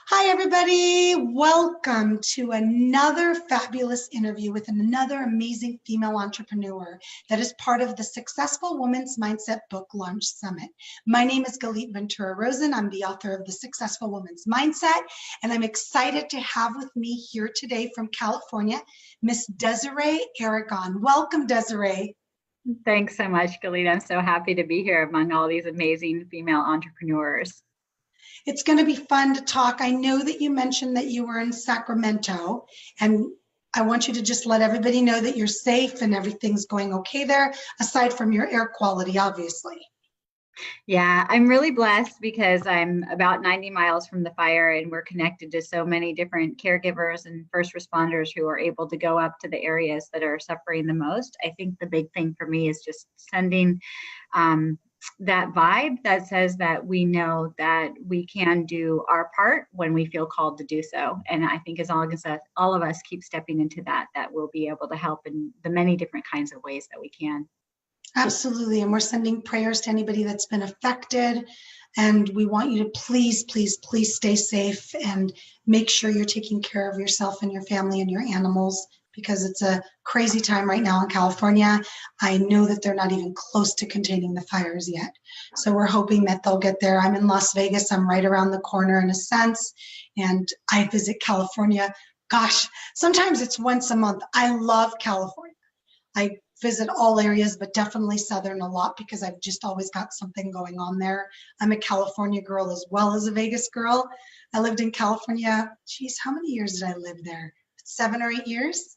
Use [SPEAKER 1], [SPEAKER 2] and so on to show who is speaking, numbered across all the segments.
[SPEAKER 1] Hi, everybody. Welcome to another fabulous interview with another amazing female entrepreneur that is part of the Successful Woman's Mindset Book Launch Summit. My name is Galit Ventura Rozen. I'm the author of The Successful Woman's Mindset, and I'm excited to have with me here today from California, Miss Desiree Aragon. Welcome, Desiree.
[SPEAKER 2] Thanks so much, Galit. I'm so happy to be here among all these amazing female entrepreneurs.
[SPEAKER 1] It's going to be fun to talk. I know that you mentioned that you were in Sacramento, and I want you to just let everybody know that you're safe and everything's going okay there, aside from your air quality, obviously.
[SPEAKER 2] Yeah, I'm really blessed because I'm about 90 miles from the fire and we're connected to so many different caregivers and first responders who are able to go up to the areas that are suffering the most. I think the big thing for me is just sending that vibe that says that we know that we can do our part when we feel called to do so. And I think as long as all of us keep stepping into that we'll be able to help in the many different kinds of ways that we can.
[SPEAKER 1] Absolutely. And we're sending prayers to anybody that's been affected. And we want you to please, please, please stay safe and make sure you're taking care of yourself and your family and your animals, because it's a crazy time right now in California. I know that they're not even close to containing the fires yet. So we're hoping that they'll get there. I'm in Las Vegas. I'm right around the corner in a sense. And I visit California. Gosh, sometimes it's once a month. I love California. I visit all areas, but definitely Southern a lot because I've just always got something going on there. I'm a California girl as well as a Vegas girl. I lived in California. Geez, how many years did I live there? 7 or 8 years?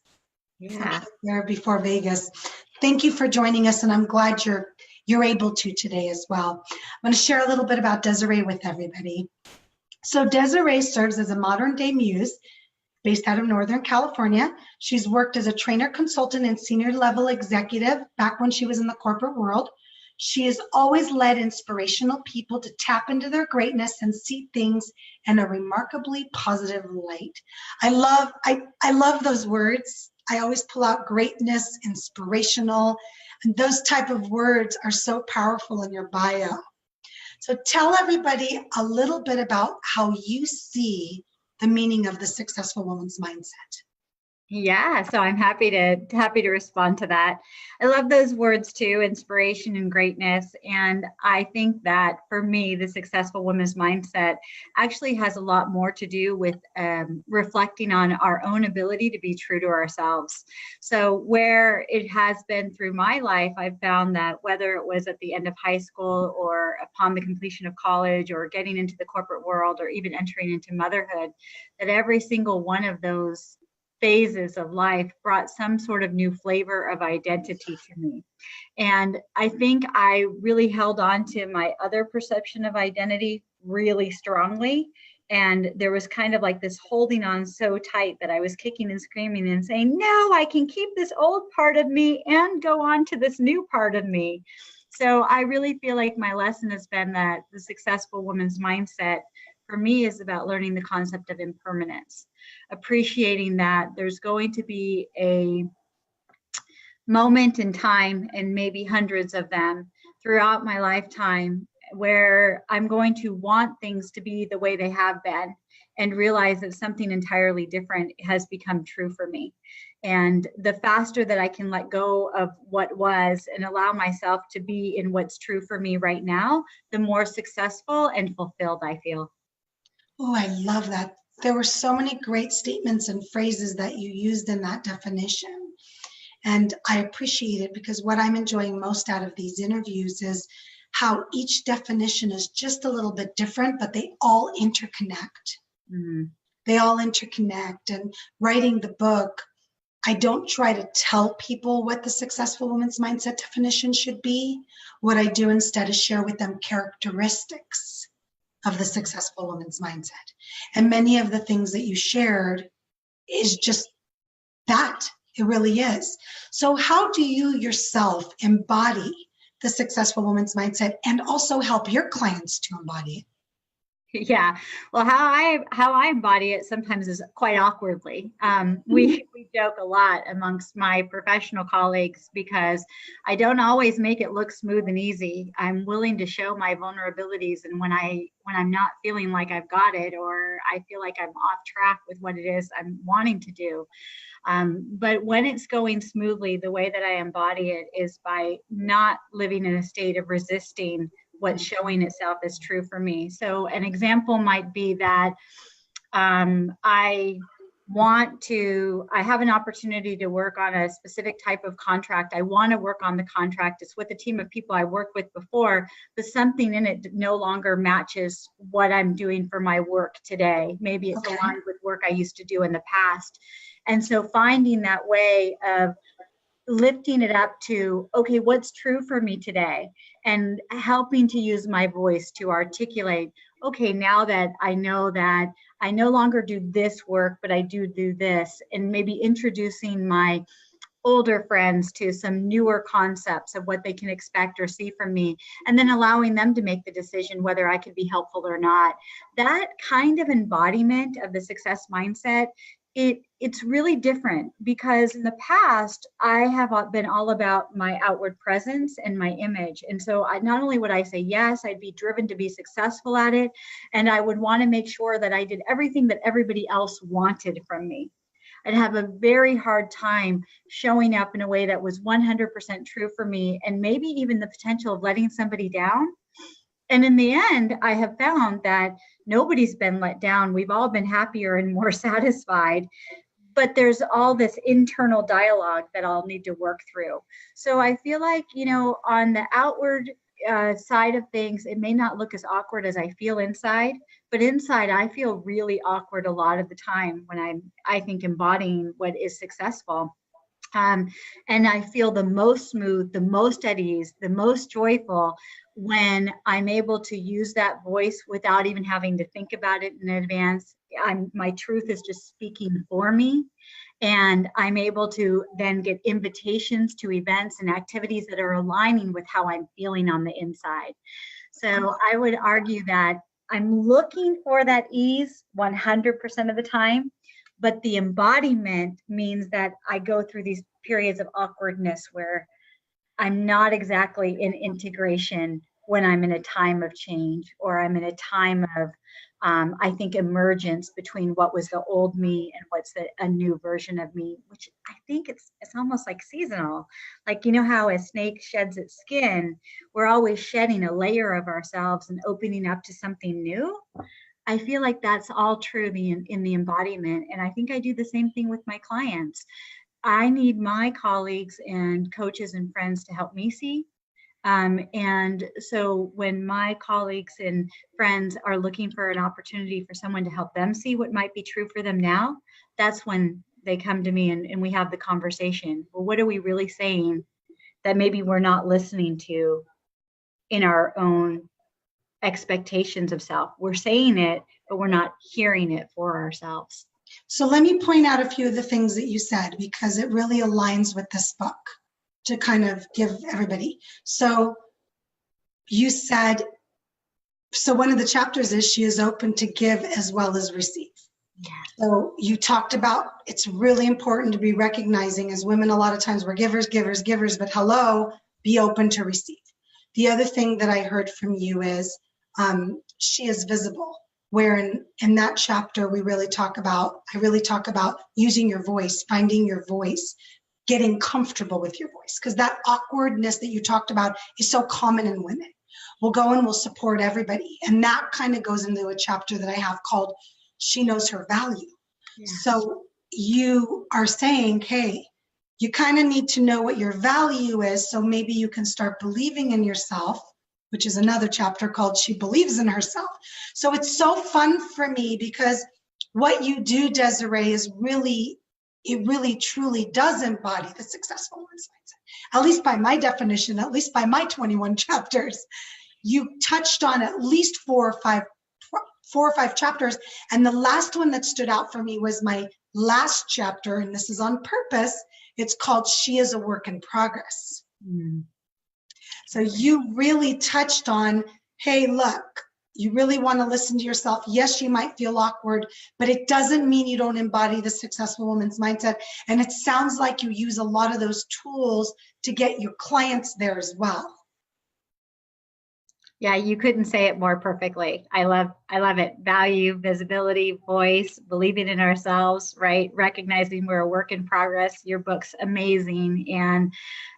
[SPEAKER 2] Yeah.
[SPEAKER 1] There before Vegas. Thank you for joining us, and I'm glad you're able to today as well. I'm going to share a little bit about Desiree with everybody. So Desiree serves as a modern day muse based out of Northern California. She's worked as a trainer, consultant, and senior level executive back when she was in the corporate world. She has always led inspirational people to tap into their greatness and see things in a remarkably positive light. I love those words. I always pull out greatness, inspirational, and those type of words are so powerful in your bio. So tell everybody a little bit about how you see the meaning of the Successful Woman's Mindset.
[SPEAKER 2] Yeah, so I'm happy to respond to that. I love those words too, inspiration and greatness. And I think that for me, the Successful Woman's Mindset actually has a lot more to do with reflecting on our own ability to be true to ourselves. So where it has been through my life, I've found that whether it was at the end of high school or upon the completion of college or getting into the corporate world or even entering into motherhood, that every single one of those phases of life brought some sort of new flavor of identity to me. And I think I really held on to my other perception of identity really strongly. And there was kind of like this holding on so tight that I was kicking and screaming and saying, no, I can keep this old part of me and go on to this new part of me. So I really feel like my lesson has been that the Successful Woman's Mindset for me is about learning the concept of impermanence, appreciating that there's going to be a moment in time, and maybe hundreds of them throughout my lifetime, where I'm going to want things to be the way they have been and realize that something entirely different has become true for me. And the faster that I can let go of what was and allow myself to be in what's true for me right now, the more successful and fulfilled I feel.
[SPEAKER 1] Oh, I love that. There were so many great statements and phrases that you used in that definition. And I appreciate it because what I'm enjoying most out of these interviews is how each definition is just a little bit different, but they all interconnect. Mm-hmm. They all interconnect. And writing the book, I don't try to tell people what the Successful Woman's Mindset definition should be. What I do instead is share with them characteristics of the Successful Woman's Mindset. And many of the things that you shared is just that. It really is. So how do you yourself embody the Successful Woman's Mindset and also help your clients to embody it?
[SPEAKER 2] Yeah. Well, how I embody it sometimes is quite awkwardly. We joke a lot amongst my professional colleagues because I don't always make it look smooth and easy. I'm willing to show my vulnerabilities, and when I'm not feeling like I've got it, or I feel like I'm off track with what it is I'm wanting to do. But when it's going smoothly, the way that I embody it is by not living in a state of resisting what's showing itself as true for me. So an example might be that I have an opportunity to work on a specific type of contract. I want to work on the contract. It's with a team of people I worked with before, but something in it no longer matches what I'm doing for my work today. Maybe it's aligned with work I used to do in the past. And so finding that way of lifting it up to, okay, what's true for me today, and helping to use my voice to articulate, okay, now that I know that I no longer do this work, but I do this, and maybe introducing my older friends to some newer concepts of what they can expect or see from me, and then allowing them to make the decision whether I could be helpful or not. That kind of embodiment of the success mindset, it's really different, because in the past I have been all about my outward presence and my image. And so not only would I say yes, I'd be driven to be successful at it, and I would want to make sure that I did everything that everybody else wanted from me. I'd have a very hard time showing up in a way that was 100% true for me, and maybe even the potential of letting somebody down. And in the end, I have found that nobody's been let down. We've all been happier and more satisfied. But there's all this internal dialogue that I'll need to work through. So I feel like, on the outward side of things, it may not look as awkward as I feel inside, but inside I feel really awkward a lot of the time when I think embodying what is successful. And I feel the most smooth, the most at ease, the most joyful when I'm able to use that voice without even having to think about it in advance. My truth is just speaking for me. And I'm able to then get invitations to events and activities that are aligning with how I'm feeling on the inside. So I would argue that I'm looking for that ease 100% of the time. But the embodiment means that I go through these periods of awkwardness where I'm not exactly in integration when I'm in a time of change, or I'm in a time of, I think, emergence between what was the old me and what's a new version of me, which I think it's almost like seasonal. Like, how a snake sheds its skin, we're always shedding a layer of ourselves and opening up to something new. I feel like that's all true in the embodiment. And I think I do the same thing with my clients. I need my colleagues and coaches and friends to help me see. And so when my colleagues and friends are looking for an opportunity for someone to help them see what might be true for them now, that's when they come to me and we have the conversation. Well, what are we really saying that maybe we're not listening to in our own expectations of self? We're saying it, but we're not hearing it for ourselves.
[SPEAKER 1] So let me point out a few of the things that you said, because it really aligns with this book to kind of give everybody. So you said, so one of the chapters is she is open to give as well as receive.
[SPEAKER 2] Yeah.
[SPEAKER 1] So you talked about, it's really important to be recognizing, as women, a lot of times we're givers, but hello, be open to receive. The other thing that I heard from you is she is visible, where in that chapter I really talk about using your voice, finding your voice, getting comfortable with your voice, because that awkwardness that you talked about is so common in women. We'll go and we'll support everybody. And that kind of goes into a chapter that I have called She Knows Her Value. Yeah. So you are saying, hey, you kind of need to know what your value is, so maybe you can start believing in yourself, which is another chapter called She Believes in Herself. So it's so fun for me, because what you do, Desiree, is really truly does embody the successful woman's mindset. At least by my definition, at least by my 21 chapters, you touched on at least four or five chapters. And the last one that stood out for me was my last chapter, and this is on purpose. It's called She is a Work in Progress. Mm. So you really touched on, hey, look, You really want to listen to yourself. Yes, you might feel awkward, but it doesn't mean you don't embody the successful woman's mindset. And it sounds like you use a lot of those tools to get your clients there as well.
[SPEAKER 2] Yeah, you couldn't say it more perfectly. I love it. Value, visibility, voice, believing in ourselves, right? Recognizing we're a work in progress. Your book's amazing. And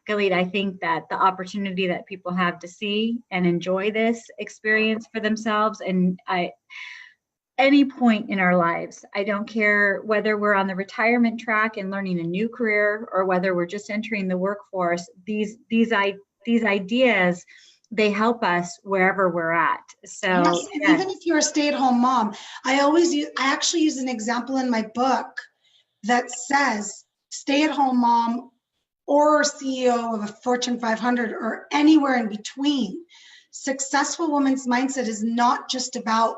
[SPEAKER 2] Galit, I think that the opportunity that people have to see and enjoy this experience for themselves, and any point in our lives, I don't care whether we're on the retirement track and learning a new career or whether we're just entering the workforce, these ideas, they help us wherever we're at. So
[SPEAKER 1] yes, and even if you're a stay-at-home mom, I actually use an example in my book that says stay-at-home mom or CEO of a Fortune 500 or anywhere in between. Successful woman's mindset is not just about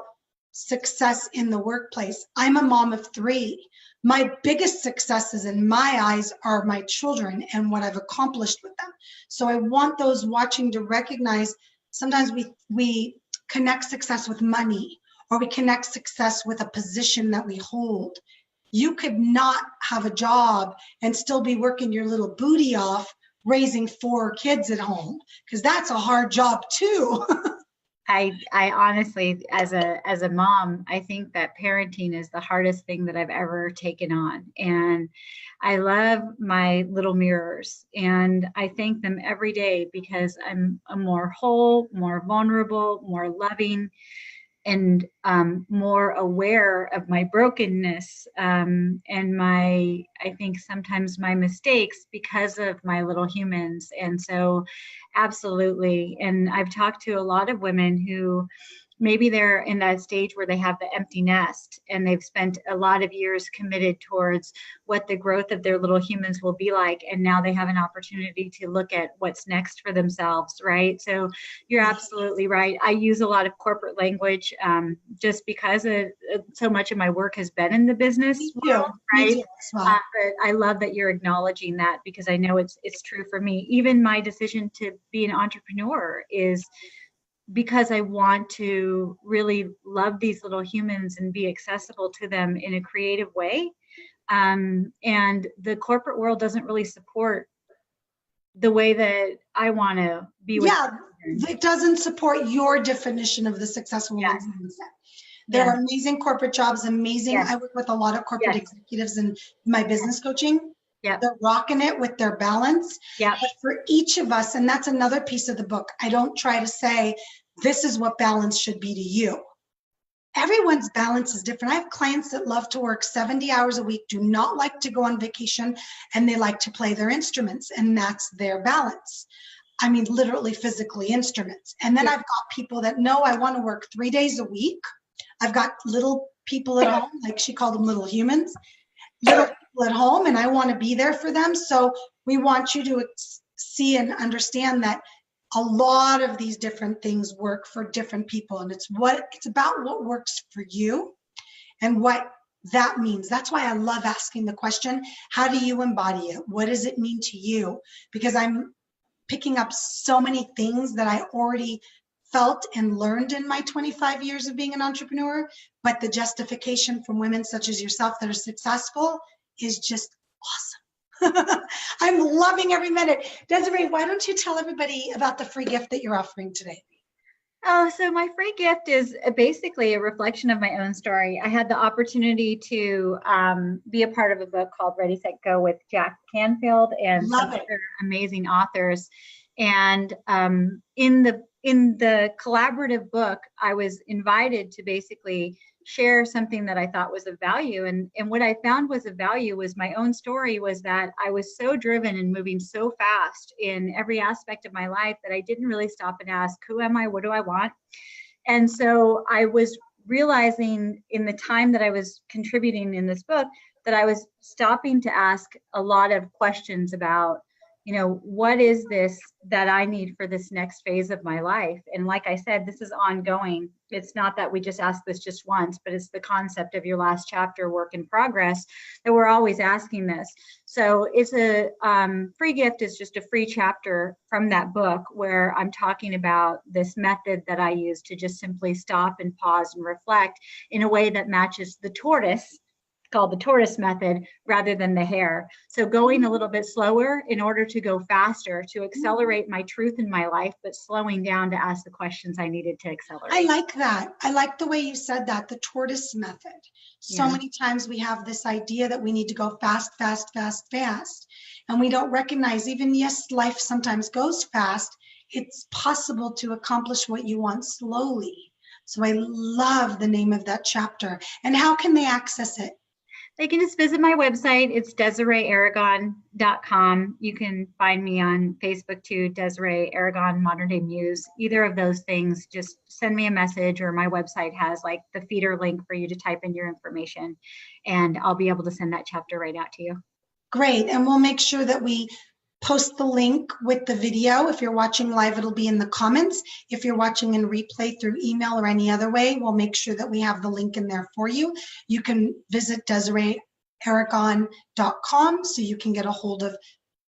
[SPEAKER 1] success in the workplace. I'm a mom of 3. My biggest successes in my eyes are my children and what I've accomplished with them. So I want those watching to recognize sometimes we connect success with money, or we connect success with a position that we hold. You could not have a job and still be working your little booty off raising 4 kids at home, because that's a hard job too.
[SPEAKER 2] I honestly, as a mom, I think that parenting is the hardest thing that I've ever taken on. And I love my little mirrors, and I thank them every day because I'm a more whole, more vulnerable, more loving, and more aware of my brokenness, and I think sometimes my mistakes because of my little humans. And so absolutely. And I've talked to a lot of women who maybe they're in that stage where they have the empty nest and they've spent a lot of years committed towards what the growth of their little humans will be like. And now they have an opportunity to look at what's next for themselves, right? So you're absolutely right. I use a lot of corporate language just because so much of my work has been in the business world, right? Well. But I love that you're acknowledging that, because I know it's true for me. Even my decision to be an entrepreneur is because I want to really love these little humans and be accessible to them in a creative way. And the corporate world doesn't really support the way that I want to be with
[SPEAKER 1] them. It doesn't support your definition of the successful woman's mindset. There are amazing corporate jobs, amazing. I work with a lot of corporate executives in my business coaching. They're rocking it with their balance. But for each of us, and that's another piece of the book, I don't try to say, this is what balance should be to you. Everyone's balance is different. I have clients that love to work 70 hours a week, do not like to go on vacation, and they like to play their instruments, and that's their balance. I mean, literally, physically instruments. And then I've got people that know I want to work 3 days a week. I've got little people at home, like she called them little humans, little people at home, and I want to be there for them. So we want you to see and understand that a lot of these different things work for different people, and it's about what works for you and what that means. That's why I love asking the question, how do you embody it? What does it mean to you? Because I'm picking up so many things that I already felt and learned in my 25 years of being an entrepreneur, but the justification from women such as yourself that are successful is just awesome. I'm loving every minute. Desiree, why don't you tell everybody about the free gift that you're offering today?
[SPEAKER 2] Oh, so my free gift is basically a reflection of my own story. I had the opportunity to be a part of a book called Ready, Set, Go with Jack Canfield and some other amazing authors. And in the collaborative book, I was invited to basically share something that I thought was of value. And what I found was of value was my own story, was that I was so driven and moving so fast in every aspect of my life that I didn't really stop and ask, who am I? What do I want? And so I was realizing in the time that I was contributing in this book that I was stopping to ask a lot of questions about what is this that I need for this next phase of my life? And like I said, this is ongoing. It's not that we just ask this just once, but it's the concept of your last chapter, work in progress, that we're always asking this. So it's a free gift is just a free chapter from that book where I'm talking about this method that I use to just simply stop and pause and reflect in a way that matches the tortoise, called the tortoise method, rather than the hare. So going a little bit slower in order to go faster, to accelerate my truth in my life, but slowing down to ask the questions I needed to accelerate.
[SPEAKER 1] I like that. I like the way you said that, the tortoise method. So many times we have this idea that we need to go fast, fast, fast, fast. And we don't recognize, even yes, life sometimes goes fast, it's possible to accomplish what you want slowly. So I love the name of that chapter. And how can they access it?
[SPEAKER 2] They can just visit my website. It's DesireeAragon.com. You can find me on Facebook too, Desiree Aragon, Modern Day Muse. Either of those things, just send me a message, or my website has like the feeder link for you to type in your information, and I'll be able to send that chapter right out to you.
[SPEAKER 1] Great. And we'll make sure that we post the link with the video. If you're watching live, it'll be in the comments. If you're watching in replay through email or any other way, we'll make sure that we have the link in there for you. You can visit DesireeAragon.com so you can get a hold of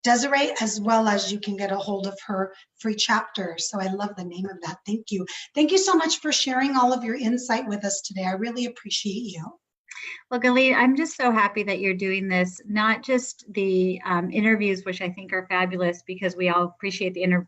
[SPEAKER 1] Desiree, as well as you can get a hold of her free chapter. So I love the name of that. Thank you. Thank you so much for sharing all of your insight with us today. I really appreciate you.
[SPEAKER 2] Well, Galit, I'm just so happy that you're doing this, not just the interviews, which I think are fabulous, because we all appreciate the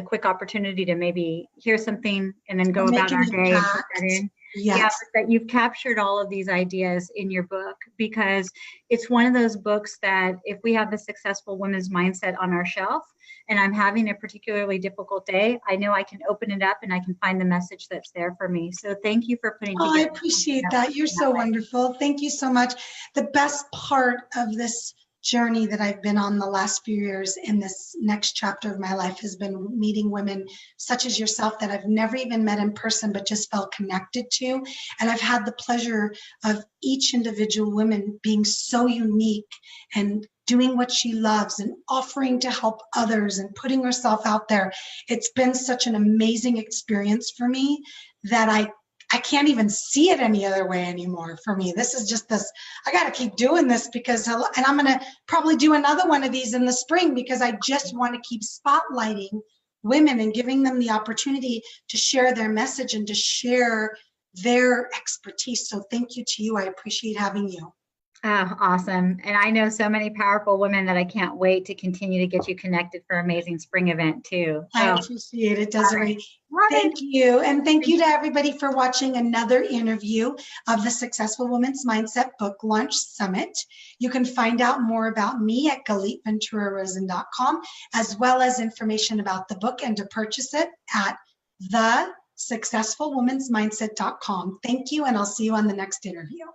[SPEAKER 2] quick opportunity to maybe hear something and then go about our day and put that in.
[SPEAKER 1] Yes.
[SPEAKER 2] Yeah, but that you've captured all of these ideas in your book, because it's one of those books that if we have the Successful Women's Mindset on our shelf and I'm having a particularly difficult day, I know I can open it up and I can find the message that's there for me. So thank you for putting together.
[SPEAKER 1] I appreciate that. You're so wonderful. Thank you so much. The best part of this journey that I've been on the last few years in this next chapter of my life has been meeting women such as yourself that I've never even met in person, but just felt connected to. And I've had the pleasure of each individual woman being so unique and doing what she loves and offering to help others and putting herself out there. It's been such an amazing experience for me that I can't even see it any other way anymore for me. This is just this, I got to keep doing this because, and I'm going to probably do another one of these in the spring, because I just want to keep spotlighting women and giving them the opportunity to share their message and to share their expertise. So thank you to you. I appreciate having you.
[SPEAKER 2] Oh, awesome. And I know so many powerful women that I can't wait to continue to get you connected for amazing spring event too.
[SPEAKER 1] I appreciate it, Desiree. Thank you. And thank you to everybody for watching another interview of the Successful Women's Mindset Book Launch Summit. You can find out more about me at GalitVenturaRozen.com, as well as information about the book and to purchase it at thesuccessfulwomensmindset.com. Thank you, and I'll see you on the next interview.